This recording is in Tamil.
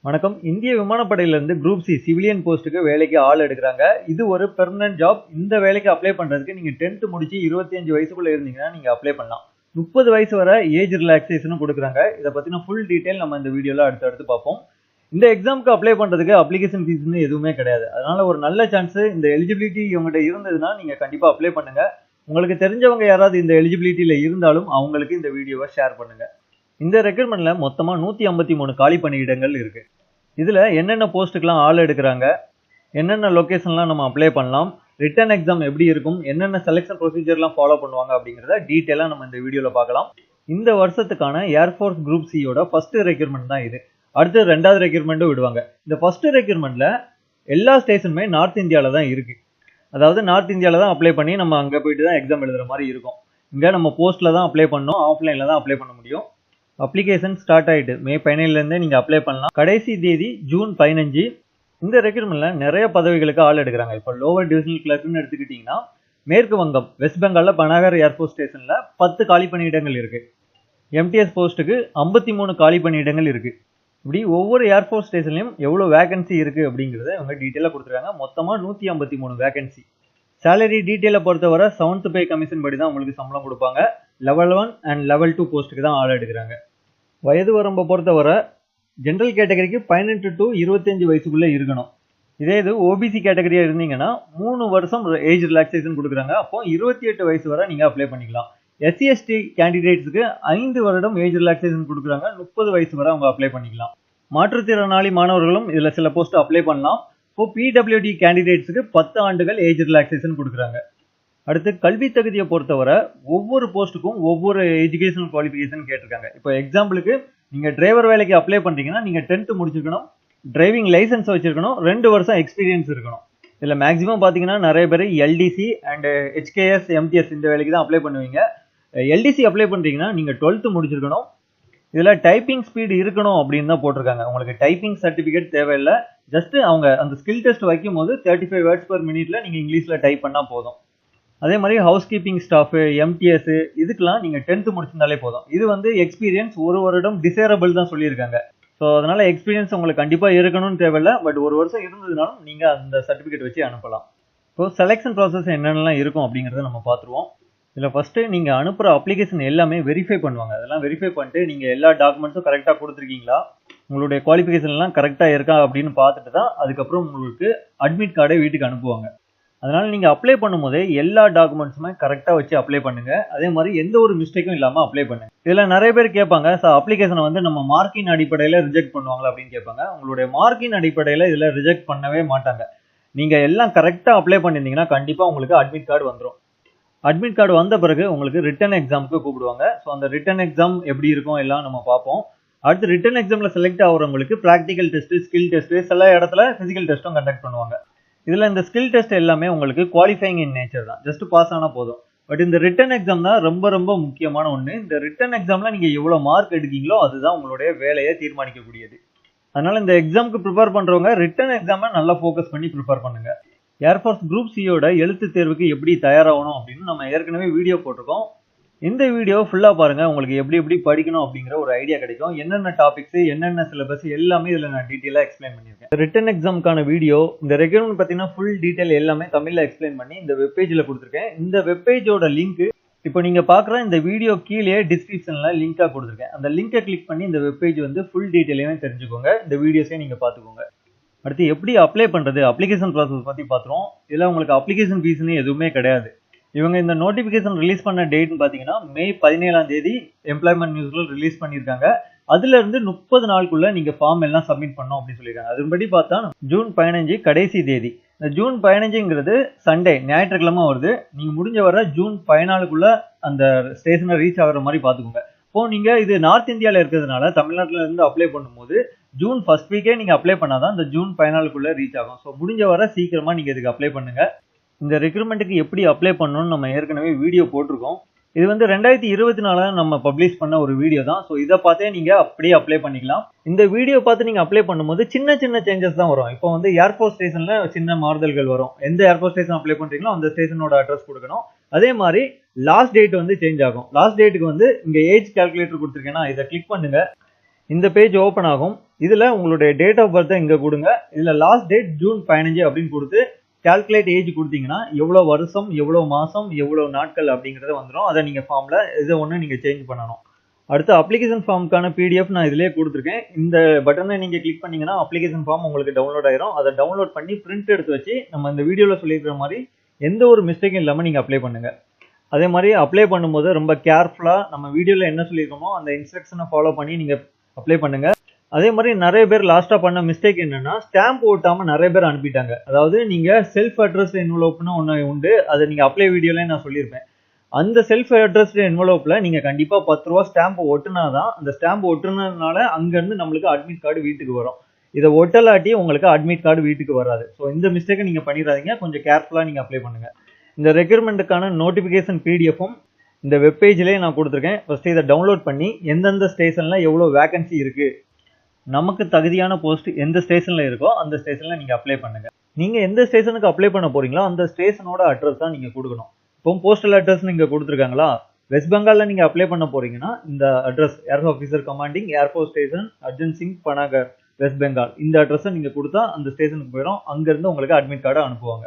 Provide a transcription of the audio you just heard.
வணக்கம். இந்திய விமானப்படையிலிருந்து குரூப் சி சிவிலியன் போஸ்ட்டுக்கு வேலைக்கு ஆள் எடுக்கிறாங்க. இது ஒரு பெர்மனன்ட் ஜாப். இந்த வேலைக்கு அப்ளை பண்றதுக்கு நீங்க 10th முடிச்சு 25 வயசுக்குள்ள இருந்தீங்கன்னா நீங்க அப்ளை பண்ணலாம். 30 வயசு வரை ஏஜ் ரிலாக்ஸேஷனும் கொடுக்குறாங்க. இதை பத்தின ஃபுல் டீடைல் நம்ம இந்த வீடியோல அடுத்து பார்ப்போம். இந்த எக்ஸாமுக்கு அப்ளை பண்றதுக்கு அப்ளிகேஷன் ஃபீஸ்னு எதுவுமே கிடையாது. அதனால ஒரு நல்ல சான்ஸ், இந்த எலிஜிபிலிட்டி உங்கள்கிட்ட இருந்ததுன்னா நீங்க கண்டிப்பா அப்ளை பண்ணுங்க. உங்களுக்கு தெரிஞ்சவங்க யாராவது இந்த எலிஜிபிலிட்டியில இருந்தாலும் அவங்களுக்கு இந்த வீடியோவை ஷேர் பண்ணுங்க. இந்த ரெக்ரூட்மெண்ட்ல மொத்தமா 153 காலி பணியிடங்கள் இருக்கு. இதுல என்னென்ன போஸ்ட்டுக்கெல்லாம் ஆள் எடுக்கிறாங்க, என்னென்ன லொகேஷன்லாம் நம்ம அப்ளை பண்ணலாம், ரிட்டன் எக்ஸாம் எப்படி இருக்கும், என்னென்ன செலெக்ஷன் ப்ரொசீஜர்லாம் ஃபாலோ பண்ணுவாங்க அப்படிங்கிறத டீட்டெயிலாக நம்ம இந்த வீடியோல பார்க்கலாம். இந்த வருஷத்துக்கான ஏர்ஃபோர்ஸ் குரூப் சியோட ஃபர்ஸ்ட் ரெக்ரூட்மெண்ட் தான் இது. அடுத்து ரெண்டாவது ரெக்ரூட்மெண்ட்டும் விடுவாங்க. இந்த ஃபர்ஸ்ட் ரெக்ரூட்மெண்ட்ல எல்லா ஸ்டேஷனுமே நார்த் இந்தியாவில தான் இருக்கு. அதாவது நார்த் இந்தியாவில தான் அப்ளை பண்ணி நம்ம அங்கே போயிட்டு தான் எக்ஸாம் எழுதுற மாதிரி இருக்கும். இங்கே நம்ம போஸ்ட்ல தான் அப்ளை பண்ணோம், ஆஃப்லைன்ல தான் அப்ளை பண்ண முடியும். அப்ளிகேஷன் ஸ்டார்ட் ஆயிட்டு மே 17 நீங்க அப்ளை பண்ணலாம். கடைசி தேதி ஜூன் 15. இந்த ரெக்ரூட்மெண்ட்ல நிறைய பதவிகளுக்கு ஆள் எடுக்கிறாங்க. இப்போ லோவர் டிவிஷனல் கிளர்க்னு எடுத்துக்கிட்டீங்கன்னா மேற்கு வங்கம் வெஸ்ட் பெங்கால்ல பனாகர் ஏர்ஃபோர்ஸ் ஸ்டேஷன்ல 10 காலி பணியிடங்கள் இருக்கு. எம்டிஎஸ் போஸ்ட்டுக்கு 53 காலி பணியிடங்கள் இருக்கு. இப்படி ஒவ்வொரு ஏர்ஃபோர்ஸ் ஸ்டேஷன்லயும் எவ்வளவு வேகன்சி இருக்கு அப்படிங்கறத அவங்க டீட்டெயிலா கொடுத்துருக்காங்க. மொத்தமா 153 வேகன்சி. சேலரி டீட்டெயிலை பொறுத்தவரை 7th பே கமிஷன் படி தான் உங்களுக்கு சம்பளம் கொடுப்பாங்க. லெவல் 1 அண்ட் லெவல் 2 போஸ்ட்டுக்கு தான் ஆள் எடுக்கிறாங்க. வயது வரம்பை பொறுத்தவரை ஜென்ரல் கேட்டகரிக்கு 18 to 25 வயசுக்குள்ள இருக்கணும். இதே இது ஓபிசி கேட்டகரியா இருந்தீங்கன்னா 3 வருஷம் ஏஜ் ரிலாக்ஸேஷன் கொடுக்குறாங்க. அப்போ 28 வயசு வரை நீங்க அப்ளை பண்ணிக்கலாம். எஸ்சி எஸ்டி கேண்டிடேட்ஸுக்கு 5 வருடம் ஏஜ் ரிலாக்ஸேஷன் கொடுக்குறாங்க. 30 வயசு வரை அவங்க அப்ளை பண்ணிக்கலாம். மாற்றுத்திறனாளி மாணவர்களும் இதுல சில போஸ்ட் அப்ளை பண்ணலாம். இப்போ பிடபிள்யூடி கேண்டிடேட்ஸுக்கு 10 ஆண்டுகள் ஏஜ் ரிலாக்ஸேஷன் கொடுக்குறாங்க. அடுத்து கல்வி தகுதியை பொறுத்தவரை ஒவ்வொரு போஸ்ட்டுக்கும் ஒவ்வொரு எஜுகேஷனல் குவாலிஃபிகேஷன் கேட்டிருக்காங்க. இப்போ எக்ஸாம்பிளுக்கு நீங்க டிரைவர் வேலைக்கு அப்ளை பண்றீங்கன்னா நீங்க 10th முடிச்சிருக்கணும், டிரைவிங் லைசன்ஸ் வச்சிருக்கணும், 2 வருஷம் எக்ஸ்பீரியன்ஸ் இருக்கணும். இதுல மேக்ஸிமம் பாத்தீங்கன்னா நிறைய பேர் எல்டிசி அண்ட் ஹெச்கேஎஸ் எம்டிஎஸ் இந்த வேலைக்கு தான் அப்ளை பண்ணுவீங்க. எல்டிசி அப்ளை பண்றீங்கன்னா நீங்க 12th முடிச்சிருக்கணும். இதுல டைப்பிங் ஸ்பீடு இருக்கணும் அப்படின்னு தான் போட்டிருக்காங்க. உங்களுக்கு டைப்பிங் சர்டிபிகேட் தேவையில்லை. ஜஸ்ட் அவங்க அந்த ஸ்கில் டெஸ்ட் வைக்கும் போது 35 வேர்ட்ஸ் per மினிட்ல நீங்க இங்கிலீஷ்ல டைப் பண்ணா போதும். அதே மாதிரி ஹவுஸ் கீப்பிங் ஸ்டாஃப், எம்டிஎஸ் இதுக்கெல்லாம் நீங்க 10th முடிச்சிருந்தாலே போதும். இது வந்து எக்ஸ்பீரியன்ஸ் 1 வருடம் டிசேரபிள் தான் சொல்லியிருக்காங்க. ஸோ அதனால எக்ஸ்பீரியன்ஸ் உங்களுக்கு கண்டிப்பா இருக்கணும்னு தேவையில்லை. பட் 1 வருஷம் இருந்ததுனாலும் நீங்க அந்த சர்டிபிகேட் வச்சு அனுப்பலாம். இப்போ செலெக்ஷன் ப்ராசஸ் என்னென்னலாம் இருக்கும் அப்படிங்கறத நம்ம பார்த்துருவோம். இதுல ஃபர்ஸ்ட் நீங்க அனுப்புற அப்ளிகேஷன் எல்லாமே வெரிஃபை பண்ணுவாங்க. அதெல்லாம் வெரிஃபை பண்ணிட்டு நீங்க எல்லா டாக்குமெண்ட்ஸும் கரெக்டா கொடுத்துருக்கீங்களா, உங்களுடைய குவாலிஃபிகேஷன் எல்லாம் கரெக்டா இருக்கா அப்படின்னு பார்த்துட்டு தான் அதுக்கப்புறம் உங்களுக்கு அட்மிட் கார்டை வீட்டுக்கு அனுப்புவாங்க. அதனால நீங்க அப்ளை பண்ணும்போதே எல்லா டாக்குமெண்ட்ஸுமே கரெக்டா வச்சு அப்ளை பண்ணுங்க. அதே மாதிரி எந்த ஒரு மிஸ்டேக்கும் இல்லாம அப்ளை பண்ணுங்க. இதுல நிறைய பேர் கேட்பாங்க, சார் அப்ளிகேஷனை வந்து நம்ம மார்க்கின் அடிப்படையில ரிஜெக்ட் பண்ணுவாங்களா அப்படின்னு கேட்பாங்க. உங்களுடைய மார்க்கின் அடிப்படையில இதுல ரிஜெக்ட் பண்ணவே மாட்டாங்க. நீங்க எல்லாம் கரெக்டா அப்ளை பண்ணிருந்தீங்கன்னா கண்டிப்பா உங்களுக்கு அட்மிட் கார்டு வந்துடும். அட்மிட் கார்டு வந்த பிறகு உங்களுக்கு ரிட்டன் எக்ஸாமுக்கு கூப்பிடுவாங்க. ஸோ அந்த ரிட்டன் எக்ஸாம் எப்படி இருக்கும் எல்லாம் நம்ம பார்ப்போம். அடுத்து ரிட்டன் எக்ஸாம்ல செலக்ட் ஆகிறவங்களுக்கு ப்ராக்டிக்கல் டெஸ்ட், ஸ்கில் டெஸ்ட், சில இடத்துல பிசிக்கல் டெஸ்ட்டும் கண்டக்ட் பண்ணுவாங்க. இதுல இந்த ஸ்கில் டெஸ்ட் எல்லாமே உங்களுக்கு குவாலிஃபைங் இன் நேச்சர் தான், ஜஸ்ட் பாஸ் ஆனா போதும். பட் இந்த ரிட்டன் எக்ஸாம் தான் ரொம்ப ரொம்ப முக்கியமான ஒண்ணு. இந்த ரிட்டன் எக்ஸாம்ல நீங்க எவ்வளவு மார்க் எடுக்கீங்களோ அதுதான் உங்களுடைய வேலையை தீர்மானிக்கக்கூடியது. அதனால இந்த எக்ஸாமுக்கு ப்ரிப்பேர் பண்றவங்க ரிட்டன் எக்ஸாமை நல்லா ஃபோக்கஸ் பண்ணி ப்ரிப்பேர் பண்ணுங்க. ஏர்ஃபோர்ஸ் குரூப் சியோட எழுத்து தேர்வுக்கு எப்படி தயாராகணும் அப்படின்னு நம்ம ஏற்கனவே வீடியோ போட்டிருக்கோம். இந்த வீடியோ ஃபுல்லா பாருங்க. உங்களுக்கு எப்படி படிக்கணும் அப்படிங்கிற ஒரு ஐடியா கிடைக்கும். என்னென்ன டாபிக்ஸ், என்னென்ன சிலபஸ் எல்லாமே இதுல நான் டீட்டெயிலா எக்ஸ்பிளைன் பண்ணியிருக்கேன். ரிட்டன் எக்ஸாமுக்கான வீடியோ, இந்த ரெக்ரூட்மெண்ட் பார்த்தீங்கன்னா ஃபுல் டீட்டெயில் எல்லாமே தமிழ்ல எக்ஸ்பிளைன் பண்ணி இந்த வெப்பேஜ்ல கொடுத்துருக்கேன். இந்த வெப்பேஜோட லிங்க் இப்போ நீங்க பாக்குற இந்த வீடியோ கீழே டிஸ்கிரிப்ஷன்ல லிங்கா கொடுத்துருக்கேன். அந்த லிங்கை கிளிக் பண்ணி இந்த வெப்பேஜ் வந்து ஃபுல் டீட்டெயிலையும் தெரிஞ்சுக்கோங்க. இந்த வீடியோஸையும் நீங்க பாத்துக்கோங்க. அடுத்து எப்படி அப்ளை பண்றது, அப்ளிகேஷன் ப்ராசஸ் பத்தி பாத்துறோம். இதுல உங்களுக்கு அப்ளிகேஷன் ஃபீஸ்னு எதுவுமே கிடையாது. இவங்க இந்த நோட்டிபிகேஷன் ரிலீஸ் பண்ண டேட்னு பாத்தீங்கன்னா மே 17 எம்ப்ளாய்மெண்ட் நியூஸ்ல ரிலீஸ் பண்ணிருக்காங்க. அதுல இருந்து 30 நாளுக்குள்ள நீங்க ஃபார்ம் எல்லாம் சப்மிட் பண்ணணும் அப்படின்னு சொல்லியிருக்காங்க. அதன்படி பார்த்தா ஜூன் 15 கடைசி தேதி. இந்த ஜூன் 15ங்கிறது சண்டே, ஞாயிற்றுக்கிழமை வருது. நீங்க முடிஞ்ச வர ஜூன் 14க்குள்ள அந்த ஸ்டேஷனை ரீச் ஆகுற மாதிரி பாத்துக்கோங்க. இப்போ நீங்க இது நார்த் இந்தியால இருக்கிறதுனால தமிழ்நாட்டுல இருந்து அப்ளை பண்ணும்போது ஜூன் ஃபர்ஸ்ட் வீக்கே நீங்க அப்ளை பண்ணாதான் இந்த ஜூன் 14க்குள்ள ரீச் ஆகும். ஸோ முடிஞ்ச வர சீக்கிரமா நீங்க இதுக்கு அப்ளை பண்ணுங்க. இந்த ரெக்ரூட்மெண்ட்டுக்கு எப்படி அப்ளை பண்ணணும்னு நம்ம ஏற்கனவே வீடியோ போட்டிருக்கோம். இது வந்து 2024 நம்ம பப்ளிஷ் பண்ண ஒரு வீடியோ தான். ஸோ இதை பார்த்தே நீங்க அப்படியே அப்ளை பண்ணிக்கலாம். இந்த வீடியோ பார்த்து நீங்க அப்ளை பண்ணும்போது சின்ன சின்ன சேஞ்சஸ் தான் வரும். இப்போ வந்து ஏர்ஃபோர்ஸ் ஸ்டேஷன்ல சின்ன மாறுதல்கள் வரும். எந்த ஏர்ஃபோர்ஸ் ஸ்டேஷன் அப்ளை பண்றீங்களோ அந்த ஸ்டேஷனோட அட்ரஸ் கொடுக்கணும். அதே மாதிரி லாஸ்ட் டேட் வந்து சேஞ்ச் ஆகும். லாஸ்ட் டேட்டுக்கு வந்து இங்க ஏஜ் கால்குலேட்டர் கொடுத்துருக்கேன்னா இதை கிளிக் பண்ணுங்க. இந்த பேஜ் ஓப்பன் ஆகும். இதில் உங்களுடைய டேட் ஆஃப் பர்த்தை இங்கே கொடுங்க. இதில் லாஸ்ட் டேட் ஜூன் 15 அப்படின்னு கொடுத்து கால்குலேட் ஏஜ் கொடுத்தீங்கன்னா எவ்வளோ வருஷம், எவ்வளோ மாதம், எவ்வளோ நாட்கள் அப்படிங்கிறத வந்துடும். அதை நீங்கள் ஃபார்மில் இதை ஒன்று நீங்கள் சேஞ்ச் பண்ணணும். அடுத்து அப்ளிகேஷன் ஃபார்முக்கான பிடிஎஃப் நான் இதிலே கொடுத்துருக்கேன். இந்த பட்டனை நீங்கள் கிளிக் பண்ணிங்கன்னா அப்ளிகேஷன் ஃபார்ம் உங்களுக்கு டவுன்லோட் ஆயிரும். அதை டவுன்லோட் பண்ணி பிரிண்ட் எடுத்து வச்சு நம்ம இந்த வீடியோவில் சொல்லியிருக்கிற மாதிரி எந்த ஒரு மிஸ்டேக்கும் இல்லாமல் நீங்கள் அப்ளை பண்ணுங்கள். அதே மாதிரி அப்ளை பண்ணும்போது ரொம்ப கேர்ஃபுல்லாக நம்ம வீடியோவில் என்ன சொல்லியிருக்கோமோ அந்த இன்ஸ்ட்ரக்ஷனை ஃபாலோ பண்ணி நீங்கள் அப்ளை பண்ணுங்கள். அதே மாதிரி நிறைய பேர் லாஸ்ட்டாக பண்ண மிஸ்டேக் என்னன்னா, ஸ்டாம்ப் ஓட்டாமல் நிறைய பேர் அனுப்பிட்டாங்க. அதாவது நீங்கள் செல்ஃப் அட்ரஸ் என்வலோப்னு ஒன்று உண்டு, அதை நீங்கள் அப்ளை வீடியோவில் நான் சொல்லியிருப்பேன். அந்த செல்ஃப் அட்ரஸ்டு என்வலோப்பில் நீங்கள் கண்டிப்பாக 10 ரூபா ஸ்டாம்ப் ஒட்டுனா தான் அந்த ஸ்டாம்ப் ஒட்டுனதுனால அங்கேருந்து நம்மளுக்கு அட்மிட் கார்டு வீட்டுக்கு வரும். இதை ஒட்டலாட்டி உங்களுக்கு அட்மிட் கார்டு வீட்டுக்கு வராது. ஸோ இந்த மிஸ்டேக்கை நீங்கள் பண்ணிடாதீங்க. கொஞ்சம் கேர்ஃபுல்லாக நீங்கள் அப்ளை பண்ணுங்கள். இந்த ரெக்யூர்மெண்ட்டுக்கான நோட்டிஃபிகேஷன் பிடிஎஃப்பும் இந்த வெப்பேஜ்லேயே நான் கொடுத்துருக்கேன். ஃபஸ்ட்டு இதை டவுன்லோட் பண்ணி எந்தெந்த ஸ்டேஷனில் எவ்வளோ வேகன்சி இருக்குது, நமக்கு தகுதியான போஸ்ட் எந்த ஸ்டேஷனில் இருக்கோ அந்த ஸ்டேஷனில் நீங்கள் அப்ளை பண்ணுங்கள். நீங்கள் எந்த ஸ்டேஷனுக்கு அப்ளை பண்ண போகிறீங்களோ அந்த ஸ்டேஷனோட அட்ரஸ் தான் நீங்கள் கொடுக்கணும். இப்போ போஸ்டல் அட்ரஸ் நீங்கள் கொடுத்துருக்காங்களா, வெஸ்ட் பெங்காலில் நீங்கள் அப்ளை பண்ண போகிறீங்கன்னா இந்த address air officer commanding air force station Arjan Singh Panagarh West Bengal, இந்த அட்ரஸை நீங்கள் கொடுத்தா அந்த ஸ்டேஷனுக்கு போயிடும். அங்கேருந்து உங்களுக்கு அட்மிட் கார்டை அனுப்புவாங்க.